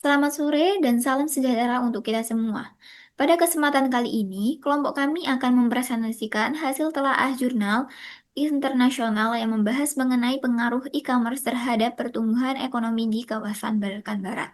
Selamat sore dan salam sejahtera untuk kita semua. Pada kesempatan kali ini, kelompok kami akan mempresentasikan hasil telaah jurnal internasional yang membahas mengenai pengaruh e-commerce terhadap pertumbuhan ekonomi di kawasan Balkan Barat.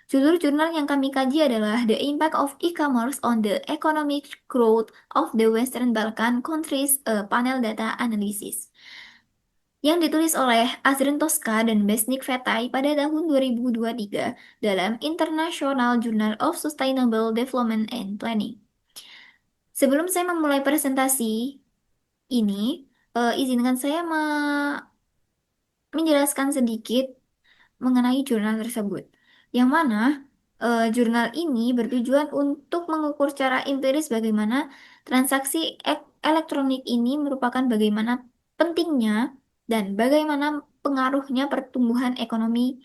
Judul jurnal yang kami kaji adalah The Impact of E-commerce on the Economic Growth of the Western Balkan Countries, a Panel Data Analysis, yang ditulis oleh Azrin Tosca dan Besnik Vetai pada tahun 2023 dalam International Journal of Sustainable Development and Planning. Sebelum saya memulai presentasi ini, izinkan saya menjelaskan sedikit mengenai jurnal tersebut, yang mana jurnal ini bertujuan untuk mengukur secara empiris bagaimana transaksi elektronik ini merupakan bagaimana pentingnya dan bagaimana pengaruhnya pertumbuhan ekonomi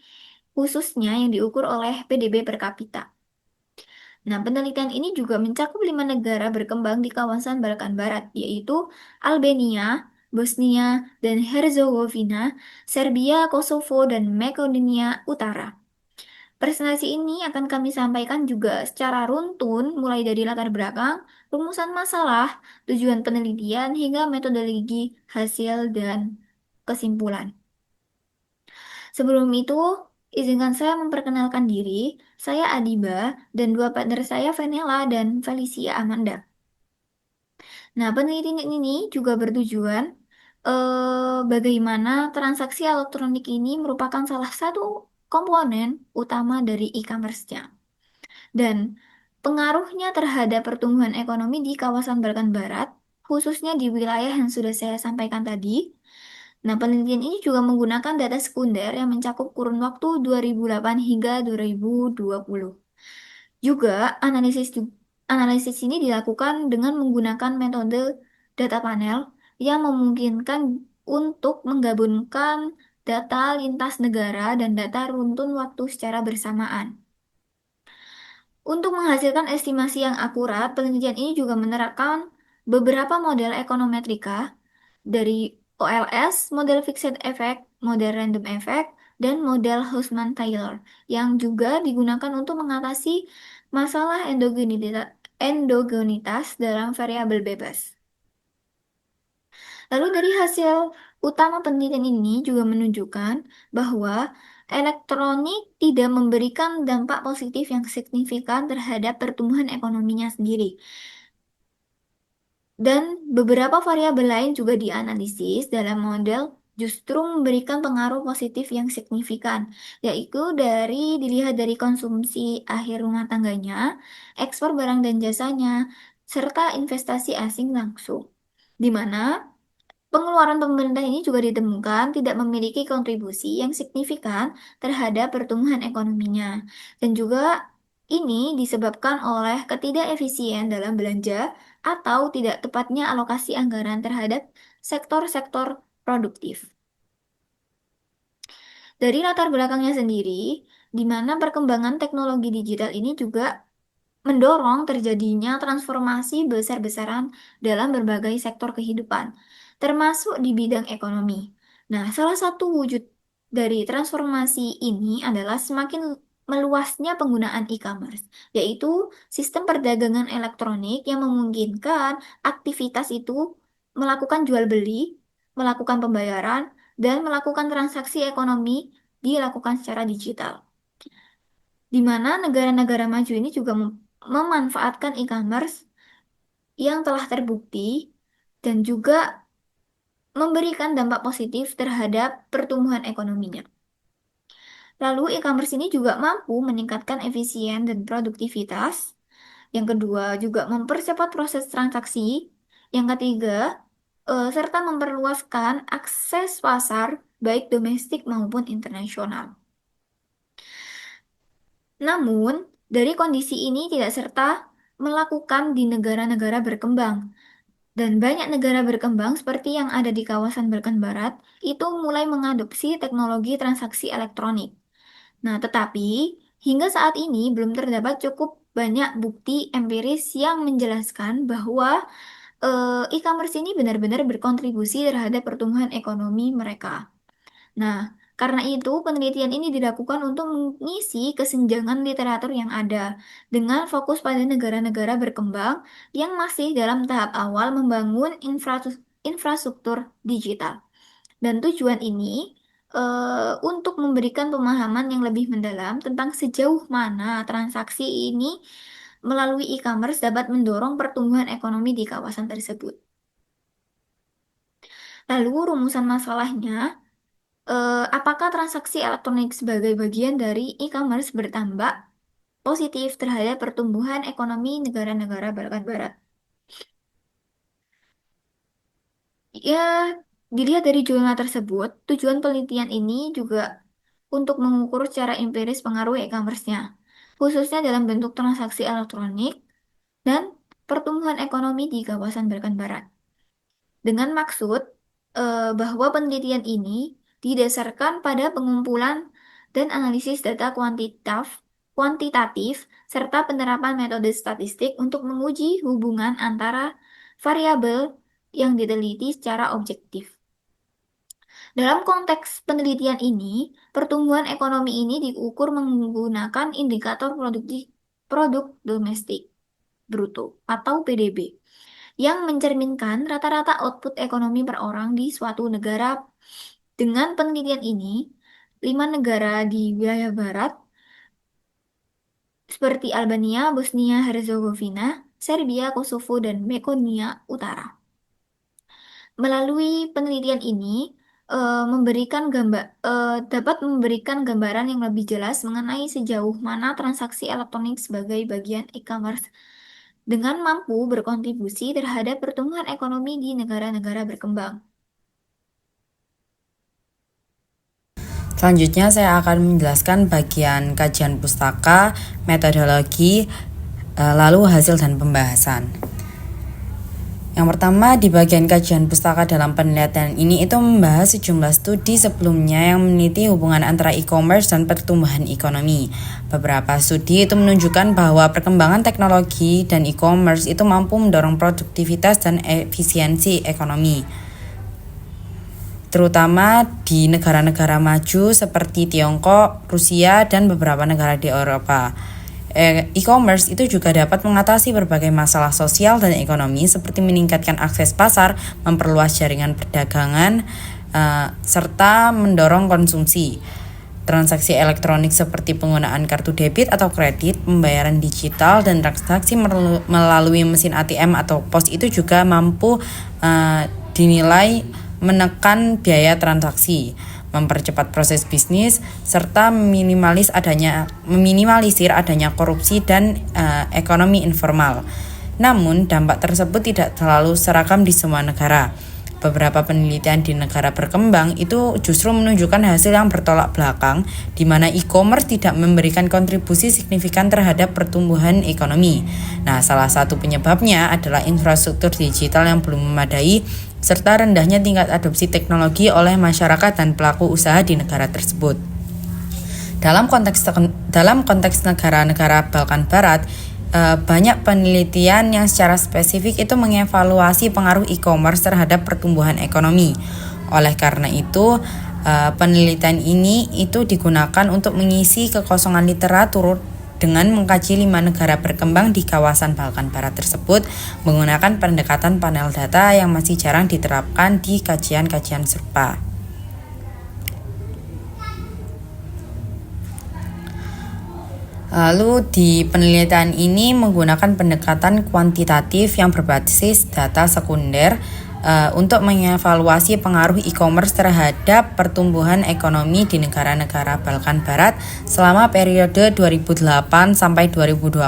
khususnya yang diukur oleh PDB per kapita. Nah, penelitian ini juga mencakup 5 negara berkembang di kawasan Balkan Barat, yaitu Albania, Bosnia dan Herzegovina, Serbia, Kosovo, dan Makedonia Utara. Presentasi ini akan kami sampaikan juga secara runtun, mulai dari latar belakang, rumusan masalah, tujuan penelitian, hingga metodologi hasil dan kesimpulan. Sebelum itu, izinkan saya memperkenalkan diri. Saya Adiba, dan dua partner saya Vanella dan Felicia Amanda. Nah, penelitian ini juga bertujuan bagaimana transaksi elektronik ini merupakan salah satu komponen utama dari e-commerce-nya. Dan pengaruhnya terhadap pertumbuhan ekonomi di kawasan Balkan Barat, khususnya di wilayah yang sudah saya sampaikan tadi. Nah, penelitian ini juga menggunakan data sekunder yang mencakup kurun waktu 2008 hingga 2020. Juga, analisis ini dilakukan dengan menggunakan metode data panel yang memungkinkan untuk menggabungkan data lintas negara dan data runtun waktu secara bersamaan. Untuk menghasilkan estimasi yang akurat, penelitian ini juga menerapkan beberapa model ekonometrika dari OLS, model Fixed Effect, model Random Effect, dan model Hussman-Taylor yang juga digunakan untuk mengatasi masalah endogenitas dalam variabel bebas. Lalu dari hasil utama penelitian ini juga menunjukkan bahwa elektronik tidak memberikan dampak positif yang signifikan terhadap pertumbuhan ekonominya sendiri. Dan beberapa variabel lain juga dianalisis dalam model justru memberikan pengaruh positif yang signifikan, yaitu dilihat dari konsumsi akhir rumah tangganya, ekspor barang dan jasanya, serta investasi asing langsung. Di mana pengeluaran pemerintah ini juga ditemukan tidak memiliki kontribusi yang signifikan terhadap pertumbuhan ekonominya. Dan juga ini disebabkan oleh ketidakefisien dalam belanja atau tidak tepatnya alokasi anggaran terhadap sektor-sektor produktif. Dari latar belakangnya sendiri, di mana perkembangan teknologi digital ini juga mendorong terjadinya transformasi besar-besaran dalam berbagai sektor kehidupan, termasuk di bidang ekonomi. Nah, salah satu wujud dari transformasi ini adalah semakin meluasnya penggunaan e-commerce, yaitu sistem perdagangan elektronik yang memungkinkan aktivitas itu melakukan jual beli, melakukan pembayaran, dan melakukan transaksi ekonomi dilakukan secara digital, di mana negara-negara maju ini juga memanfaatkan e-commerce yang telah terbukti dan juga memberikan dampak positif terhadap pertumbuhan ekonominya. Lalu e-commerce ini juga mampu meningkatkan efisien dan produktivitas. Yang kedua juga mempercepat proses transaksi. Yang ketiga, serta memperluaskan akses pasar baik domestik maupun internasional. Namun, dari kondisi ini tidak serta melakukan di negara-negara berkembang. Dan banyak negara berkembang seperti yang ada di kawasan Balkan Barat itu mulai mengadopsi teknologi transaksi elektronik. Nah, tetapi hingga saat ini belum terdapat cukup banyak bukti empiris yang menjelaskan bahwa e-commerce ini benar-benar berkontribusi terhadap pertumbuhan ekonomi mereka. Nah, Karena itu, penelitian ini dilakukan untuk mengisi kesenjangan literatur yang ada, dengan fokus pada negara-negara berkembang yang masih dalam tahap awal membangun infrastruktur digital. Dan tujuan ini untuk memberikan pemahaman yang lebih mendalam tentang sejauh mana transaksi ini melalui e-commerce dapat mendorong pertumbuhan ekonomi di kawasan tersebut. Lalu rumusan masalahnya, apakah transaksi elektronik sebagai bagian dari e-commerce bertambah positif terhadap pertumbuhan ekonomi negara-negara Balkan Barat? Ya, dilihat dari jurnal tersebut, tujuan penelitian ini juga untuk mengukur secara empiris pengaruh e-commerce-nya, khususnya dalam bentuk transaksi elektronik dan pertumbuhan ekonomi di kawasan Balkan Barat. Dengan maksud bahwa penelitian ini didasarkan pada pengumpulan dan analisis data kuantitatif serta penerapan metode statistik untuk menguji hubungan antara variabel yang diteliti secara objektif. Dalam konteks penelitian ini, pertumbuhan ekonomi ini diukur menggunakan indikator produk domestik bruto atau PDB yang mencerminkan rata-rata output ekonomi per orang di suatu negara. Dengan penelitian ini, 5 negara di wilayah barat seperti Albania, Bosnia-Herzegovina, Serbia, Kosovo, dan Makedonia Utara. Melalui penelitian ini, dapat memberikan gambaran yang lebih jelas mengenai sejauh mana transaksi elektronik sebagai bagian e-commerce dengan mampu berkontribusi terhadap pertumbuhan ekonomi di negara-negara berkembang. Selanjutnya saya akan menjelaskan bagian kajian pustaka, metodologi, lalu hasil dan pembahasan. Yang pertama, di bagian kajian pustaka dalam penelitian ini itu membahas sejumlah studi sebelumnya yang meneliti hubungan antara e-commerce dan pertumbuhan ekonomi. Beberapa studi itu menunjukkan bahwa perkembangan teknologi dan e-commerce itu mampu mendorong produktivitas dan efisiensi ekonomi, terutama di negara-negara maju seperti Tiongkok, Rusia, dan beberapa negara di Eropa. E-commerce itu juga dapat mengatasi berbagai masalah sosial dan ekonomi seperti meningkatkan akses pasar, memperluas jaringan perdagangan, serta mendorong konsumsi. Transaksi elektronik seperti penggunaan kartu debit atau kredit, pembayaran digital, dan transaksi melalui mesin ATM atau pos itu juga mampu dinilai menekan biaya transaksi, mempercepat proses bisnis, serta meminimalisir adanya korupsi dan ekonomi informal. Namun, dampak tersebut tidak terlalu seragam di semua negara. Beberapa penelitian di negara berkembang itu justru menunjukkan hasil yang bertolak belakang, di mana e-commerce tidak memberikan kontribusi signifikan terhadap pertumbuhan ekonomi. Nah, salah satu penyebabnya adalah infrastruktur digital yang belum memadai, serta rendahnya tingkat adopsi teknologi oleh masyarakat dan pelaku usaha di negara tersebut. Dalam konteks negara-negara Balkan Barat, banyak penelitian yang secara spesifik itu mengevaluasi pengaruh e-commerce terhadap pertumbuhan ekonomi. Oleh karena itu, penelitian ini itu digunakan untuk mengisi kekosongan literatur dengan mengkaji 5 negara berkembang di kawasan Balkan Barat tersebut menggunakan pendekatan panel data yang masih jarang diterapkan di kajian-kajian serupa. Lalu di penelitian ini menggunakan pendekatan kuantitatif yang berbasis data sekunder untuk mengevaluasi pengaruh e-commerce terhadap pertumbuhan ekonomi di negara-negara Balkan Barat selama periode 2008 sampai 2020.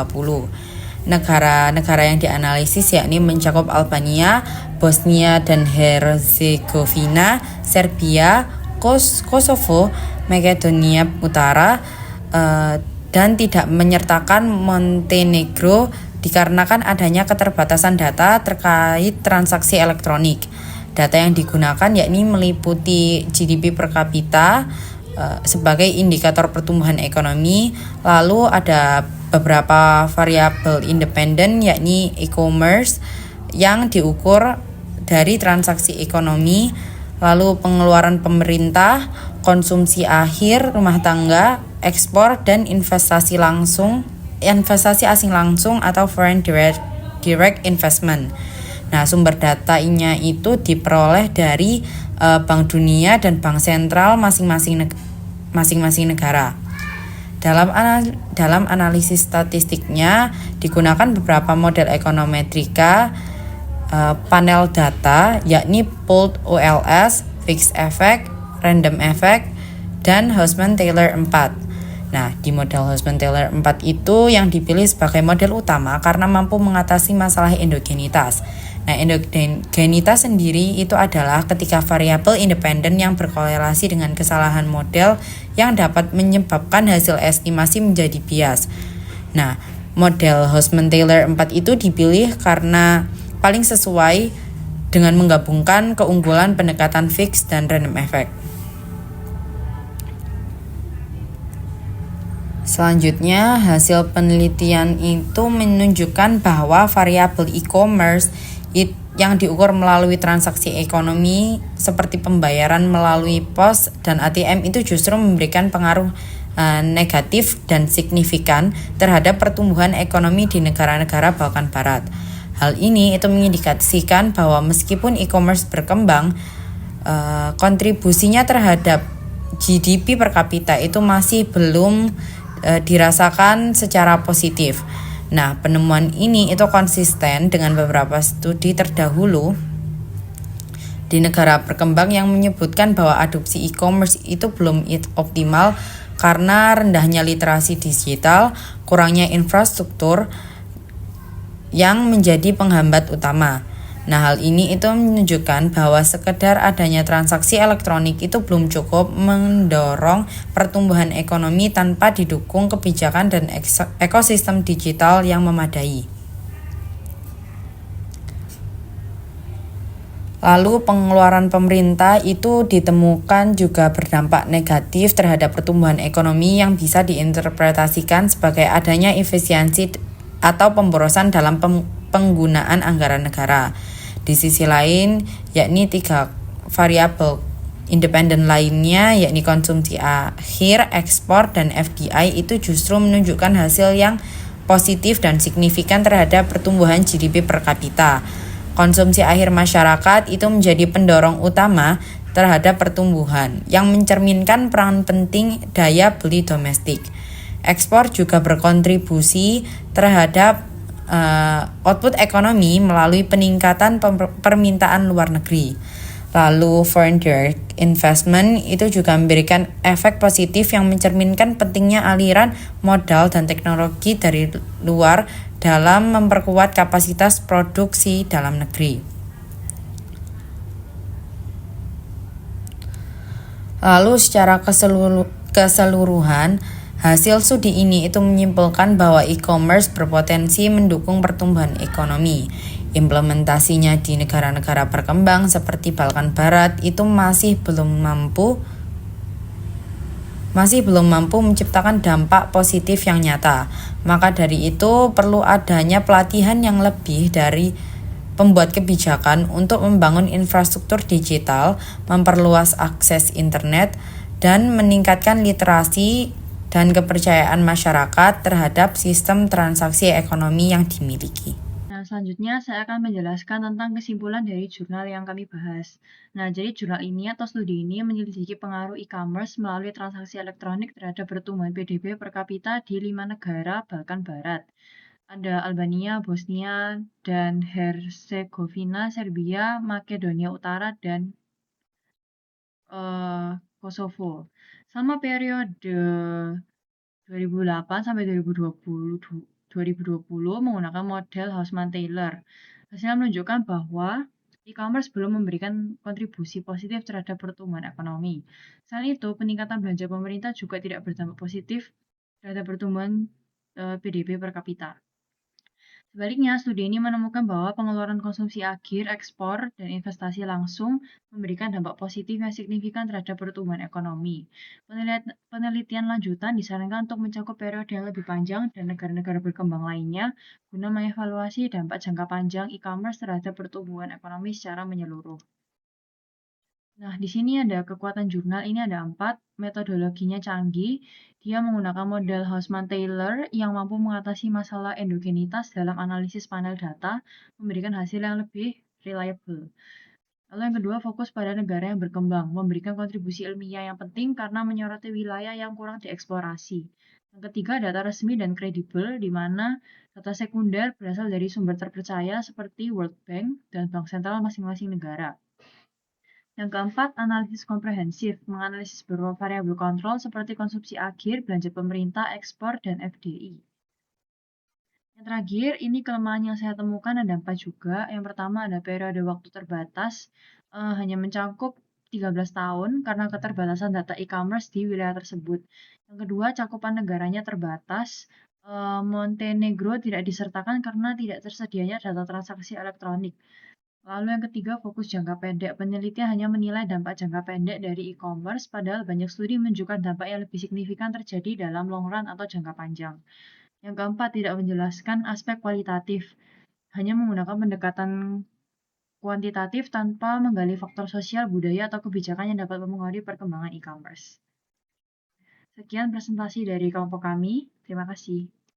Negara-negara yang dianalisis yakni mencakup Albania, Bosnia dan Herzegovina, Serbia, Kosovo, Makedonia Utara, dan tidak menyertakan Montenegro dikarenakan adanya keterbatasan data terkait transaksi elektronik. Data yang digunakan yakni meliputi GDP per kapita sebagai indikator pertumbuhan ekonomi, lalu ada beberapa variabel independen yakni e-commerce yang diukur dari transaksi ekonomi, lalu pengeluaran pemerintah, konsumsi akhir rumah tangga, ekspor dan investasi asing langsung atau foreign direct investment. Nah, sumber datanya itu diperoleh dari Bank Dunia dan Bank Sentral masing-masing negara. Dalam analisis statistiknya digunakan beberapa model ekonometrika, panel data, yakni pooled OLS, fixed effect, random effect, dan Hausman-Taylor 4. Nah, di model Hausman-Taylor 4 itu yang dipilih sebagai model utama karena mampu mengatasi masalah endogenitas. Nah, endogenitas sendiri itu adalah ketika variabel independen yang berkorelasi dengan kesalahan model yang dapat menyebabkan hasil estimasi menjadi bias. Nah, model Hausman-Taylor 4 itu dipilih karena paling sesuai dengan menggabungkan keunggulan pendekatan fixed dan random effect. Selanjutnya, hasil penelitian itu menunjukkan bahwa variabel e-commerce yang diukur melalui transaksi ekonomi seperti pembayaran melalui POS dan ATM itu justru memberikan pengaruh negatif dan signifikan terhadap pertumbuhan ekonomi di negara-negara Balkan Barat. Hal ini itu mengindikasikan bahwa meskipun e-commerce berkembang, kontribusinya terhadap GDP per kapita itu masih belum dirasakan secara positif. Nah, penemuan ini itu konsisten dengan beberapa studi terdahulu di negara berkembang yang menyebutkan bahwa adopsi e-commerce itu belum optimal karena rendahnya literasi digital, kurangnya infrastruktur yang menjadi penghambat utama. Nah, hal ini itu menunjukkan bahwa sekedar adanya transaksi elektronik itu belum cukup mendorong pertumbuhan ekonomi tanpa didukung kebijakan dan ekosistem digital yang memadai. Lalu pengeluaran pemerintah itu ditemukan juga berdampak negatif terhadap pertumbuhan ekonomi yang bisa diinterpretasikan sebagai adanya efisiensi atau pemborosan dalam penggunaan anggaran negara. Di sisi lain, yakni 3 variabel independen lainnya, yakni konsumsi akhir, ekspor, dan FDI itu justru menunjukkan hasil yang positif dan signifikan terhadap pertumbuhan GDP per kapita. Konsumsi akhir masyarakat itu menjadi pendorong utama terhadap pertumbuhan yang mencerminkan peran penting daya beli domestik. Ekspor juga berkontribusi terhadap output ekonomi melalui peningkatan permintaan luar negeri. Lalu foreign direct investment itu juga memberikan efek positif yang mencerminkan pentingnya aliran modal dan teknologi dari luar dalam memperkuat kapasitas produksi dalam negeri. Lalu secara keseluruhan, hasil studi ini itu menyimpulkan bahwa e-commerce berpotensi mendukung pertumbuhan ekonomi. Implementasinya di negara-negara berkembang seperti Balkan Barat itu masih belum mampu menciptakan dampak positif yang nyata. Maka dari itu perlu adanya pelatihan yang lebih dari pembuat kebijakan untuk membangun infrastruktur digital, memperluas akses internet, dan meningkatkan literasi dan kepercayaan masyarakat terhadap sistem transaksi ekonomi yang dimiliki. Nah, selanjutnya saya akan menjelaskan tentang kesimpulan dari jurnal yang kami bahas. Nah, jadi jurnal ini atau studi ini menyelidiki pengaruh e-commerce melalui transaksi elektronik terhadap pertumbuhan PDB per kapita di 5 negara Balkan Barat. Ada Albania, Bosnia, dan Herzegovina, Serbia, Makedonia Utara, dan Kosovo. Selama periode 2008 sampai 2020 menggunakan model Hausman-Taylor. Hasilnya menunjukkan bahwa e-commerce belum memberikan kontribusi positif terhadap pertumbuhan ekonomi. Selain itu, peningkatan belanja pemerintah juga tidak berdampak positif terhadap pertumbuhan PDB per kapita. Sebaliknya, studi ini menemukan bahwa pengeluaran konsumsi akhir, ekspor, dan investasi langsung memberikan dampak positif yang signifikan terhadap pertumbuhan ekonomi. Penelitian lanjutan disarankan untuk mencakup periode yang lebih panjang dan negara-negara berkembang lainnya guna mengevaluasi dampak jangka panjang e-commerce terhadap pertumbuhan ekonomi secara menyeluruh. Nah, di sini ada kekuatan jurnal, ini ada 4, metodologinya canggih, dia menggunakan model Hausman-Taylor yang mampu mengatasi masalah endogenitas dalam analisis panel data, memberikan hasil yang lebih reliable. Lalu yang kedua, fokus pada negara yang berkembang, memberikan kontribusi ilmiah yang penting karena menyoroti wilayah yang kurang dieksplorasi. Yang ketiga, data resmi dan kredibel, di mana data sekunder berasal dari sumber terpercaya seperti World Bank dan bank sentral masing-masing negara. Yang keempat, analisis komprehensif, menganalisis beberapa variabel kontrol seperti konsumsi akhir, belanja pemerintah, ekspor, dan FDI. Yang terakhir, ini kelemahan yang saya temukan ada 4 juga. Yang pertama ada periode waktu terbatas, hanya mencakup 13 tahun karena keterbatasan data e-commerce di wilayah tersebut. Yang kedua, cakupan negaranya terbatas. Montenegro tidak disertakan karena tidak tersedianya data transaksi elektronik. Lalu yang ketiga, fokus jangka pendek. Penelitian hanya menilai dampak jangka pendek dari e-commerce, padahal banyak studi menunjukkan dampak yang lebih signifikan terjadi dalam long run atau jangka panjang. Yang keempat, tidak menjelaskan aspek kualitatif, hanya menggunakan pendekatan kuantitatif tanpa menggali faktor sosial, budaya, atau kebijakan yang dapat mempengaruhi perkembangan e-commerce. Sekian presentasi dari kelompok kami. Terima kasih.